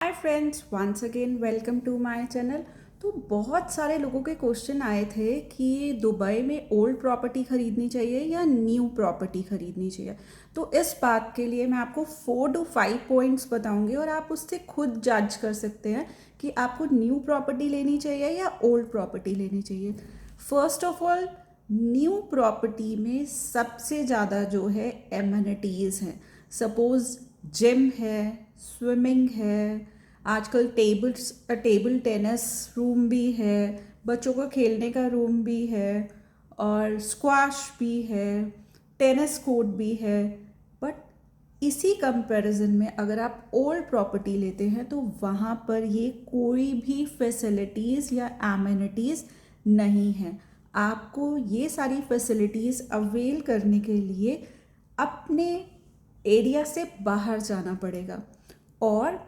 Hi friends, once again welcome to my channel. तो बहुत सारे लोगों के क्वेश्चन आए थे कि दुबई में ओल्ड प्रॉपर्टी खरीदनी चाहिए या न्यू प्रॉपर्टी खरीदनी चाहिए। तो इस बात के लिए मैं आपको 4 to 5 पॉइंट्स बताऊंगी और आप उससे खुद जज कर सकते हैं कि आपको न्यू प्रॉपर्टी लेनी चाहिए या ओल्ड प्रॉपर्टी लेनी चाहिए। First of all, new property में सबसे ज़्यादा जो है एमिनिटीज़ हैं। सपोज जिम है, स्विमिंग है, आजकल टेबल टेनिस रूम भी है, बच्चों को खेलने का रूम भी है, और स्क्वाश भी है, टेनिस कोर्ट भी है। बट इसी कंपैरिजन में अगर आप ओल्ड प्रॉपर्टी लेते हैं तो वहाँ पर ये कोई भी फैसिलिटीज़ या एमिनिटीज़ नहीं है। आपको ये सारी फैसिलिटीज़ अवेल करने के लिए अपने एरिया से बाहर जाना पड़ेगा। और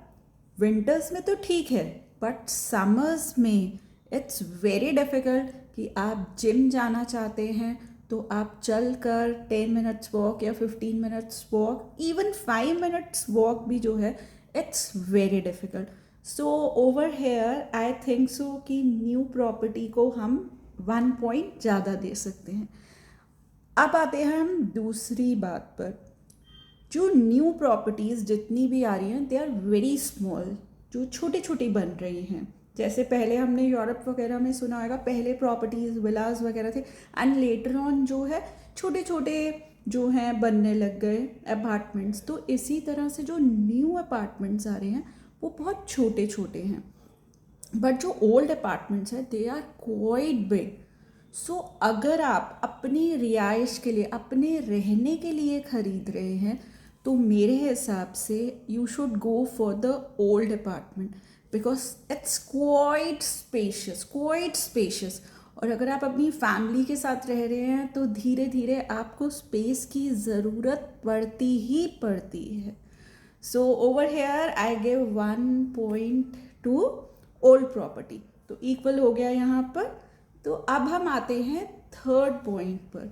विंटर्स में तो ठीक है, बट समर्स में इट्स वेरी डिफ़िकल्ट कि आप जिम जाना चाहते हैं तो आप चल कर 10 मिनट्स वॉक या 15 minutes walk, even 5 minutes walk भी जो है it's very difficult. So over here I think so कि न्यू प्रॉपर्टी को हम 1 पॉइंट ज़्यादा दे सकते हैं। अब आते हैं हम दूसरी बात पर। जो न्यू प्रॉपर्टीज़ जितनी भी आ रही हैं दे आर वेरी स्मॉल, जो छोटी छोटी बन रही हैं। जैसे पहले हमने यूरोप वगैरह में सुना होगा, पहले प्रॉपर्टीज़ विलास वगैरह थे, एंड लेटर ऑन जो है छोटे छोटे जो हैं बनने लग गए अपार्टमेंट्स। तो इसी तरह से जो न्यू अपार्टमेंट्स आ रहे हैं वो बहुत छोटे छोटे हैं। बट जो ओल्ड अपार्टमेंट्स हैं दे आर क्वाइट बिग। सो अगर आप अपनी रिहाइश के लिए, अपने रहने के लिए ख़रीद रहे हैं तो मेरे हिसाब से you should go for the old apartment, because it's quite spacious. और अगर आप अपनी फैमिली के साथ रह रहे हैं तो धीरे धीरे आपको स्पेस की ज़रूरत पड़ती ही पड़ती है। So over here I give 1 point two old property, तो इक्वल हो गया यहाँ पर। तो अब हम आते हैं थर्ड पॉइंट पर।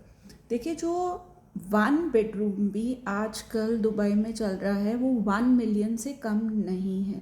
देखिए, जो 1 बेडरूम भी आजकल दुबई में चल रहा है वो 1 मिलियन से कम नहीं है।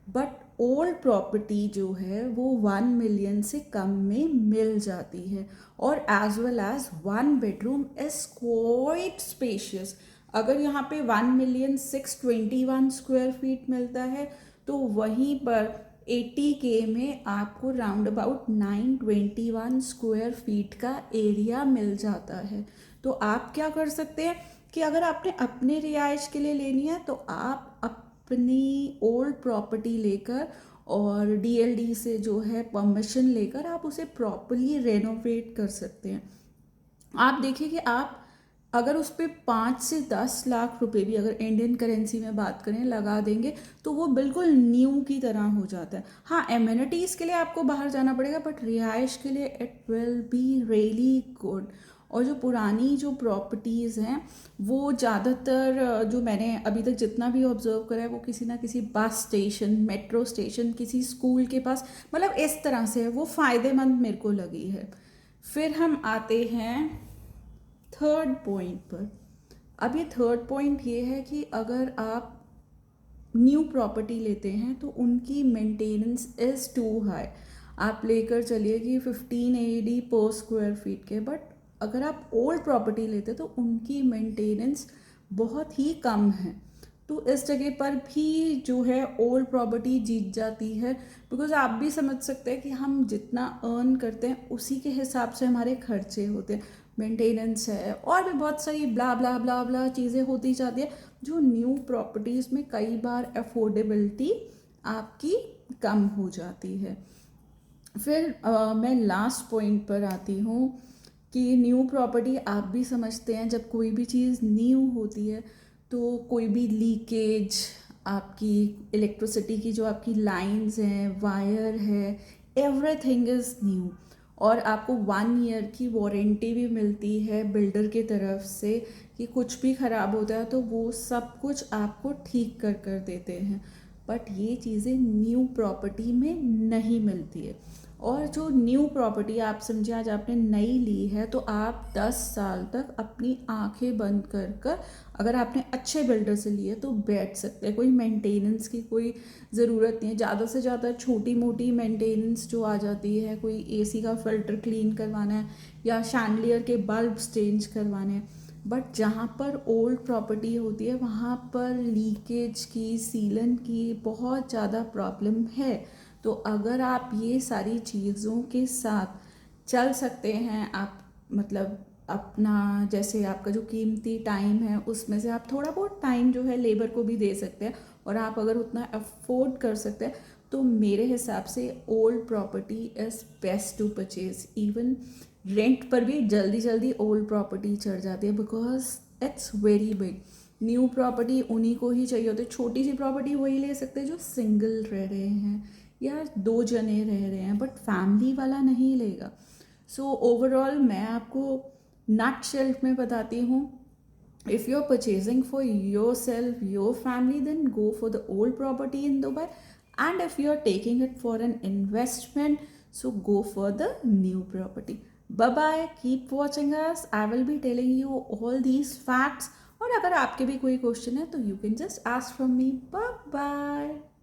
बट ओल्ड प्रॉपर्टी जो है वो 1 मिलियन से कम में मिल जाती है, और as well as 1 bedroom is quite spacious. अगर यहाँ पे 1,621 स्क्वायर फीट मिलता है तो वहीं पर 80K में आपको राउंड अबाउट 921 स्क्वायर फीट का एरिया मिल जाता है। तो आप क्या कर सकते हैं कि अगर आपने अपने रिहाइश के लिए लेनी है तो आप अपनी ओल्ड प्रॉपर्टी लेकर और डीएलडी से जो है परमिशन लेकर आप उसे प्रॉपरली रेनोवेट कर सकते हैं। आप देखिए कि आप अगर उस पर 5 से 10 लाख रुपए भी, अगर इंडियन करेंसी में बात करें, लगा देंगे तो वो बिल्कुल न्यू की तरह हो जाता है। हाँ, एमिनिटीज़ के लिए आपको बाहर जाना पड़ेगा, बट रिहाइश के लिए it will be really good. और जो पुरानी जो प्रॉपर्टीज़ हैं वो ज़्यादातर, जो मैंने अभी तक जितना भी ऑब्जर्व करा है, वो किसी ना किसी बस स्टेशन, मेट्रो स्टेशन, किसी स्कूल के पास, मतलब इस तरह से है, वो फ़ायदेमंद मेरे को लगी है। फिर हम आते हैं थर्ड पॉइंट पर। अब ये थर्ड पॉइंट ये है कि अगर आप न्यू प्रॉपर्टी लेते हैं तो उनकी मेंटेनेंस इज़ टू हाई। आप लेकर चलिए कि 15 AD पर स्क्वायर फीट के, बट अगर आप ओल्ड प्रॉपर्टी लेते तो उनकी मेंटेनेंस बहुत ही कम है। तो इस जगह पर भी जो है ओल्ड प्रॉपर्टी जीत जाती है, बिकॉज आप भी समझ सकते हैं कि हम जितना अर्न करते हैं उसी के हिसाब से हमारे खर्चे होते हैं, मेंटेनेंस है और भी बहुत सारी ब्ला ब्ला ब्ला ब्ला चीज़ें होती जाती है, जो न्यू प्रॉपर्टीज़ में कई बार अफोर्डेबिलिटी आपकी कम हो जाती है। फिर मैं लास्ट पॉइंट पर आती हूँ कि न्यू प्रॉपर्टी आप भी समझते हैं, जब कोई भी चीज़ न्यू होती है तो कोई भी लीकेज, आपकी इलेक्ट्रिसिटी की जो आपकी लाइंस हैं, वायर है, एवरीथिंग इज़ न्यू। और आपको 1 ईयर की वारंटी भी मिलती है बिल्डर की तरफ से कि कुछ भी ख़राब होता है तो वो सब कुछ आपको ठीक कर देते हैं। बट ये चीज़ें न्यू प्रॉपर्टी में नहीं मिलती है। और जो न्यू प्रॉपर्टी आप समझे आज आपने नई ली है, तो आप 10 साल तक अपनी आंखें बंद कर कर, अगर आपने अच्छे बिल्डर से लिए तो बैठ सकते हैं। कोई मेंटेनेंस की कोई ज़रूरत नहीं है, ज़्यादा से ज़्यादा छोटी मोटी मेंटेनेंस जो आ जाती है, कोई एसी का फिल्टर क्लीन करवाना है या शैंडलियर के बल्ब चेंज करवाने हैं। बट जहाँ पर ओल्ड प्रॉपर्टी होती है वहाँ पर लीकेज की, सीलन की बहुत ज़्यादा प्रॉब्लम है। तो अगर आप ये सारी चीज़ों के साथ चल सकते हैं, आप मतलब अपना जैसे आपका जो कीमती टाइम है उसमें से आप थोड़ा बहुत टाइम जो है लेबर को भी दे सकते हैं, और आप अगर उतना अफोर्ड कर सकते हैं, तो मेरे हिसाब से old property is best to purchase. Even rent पर भी जल्दी जल्दी ओल्ड प्रॉपर्टी चढ़ जाती है, because it's very big. New property उन्हीं को ही चाहिए होती है। छोटी सी प्रॉपर्टी वही ले सकते हैं जो सिंगल रह रहे हैं या 2 जने रह रहे हैं, बट फैमिली वाला नहीं लेगा। सो ओवरऑल मैं आपको नट शेल्फ में बताती हूँ, if you're purchasing for yourself, your family, then go for the old property in Dubai. And if you're taking it for an investment, so go for the new property. Bye bye, keep watching us, I will be telling you all these facts. और अगर आपके भी कोई question है तो you can just ask from me. Bye bye.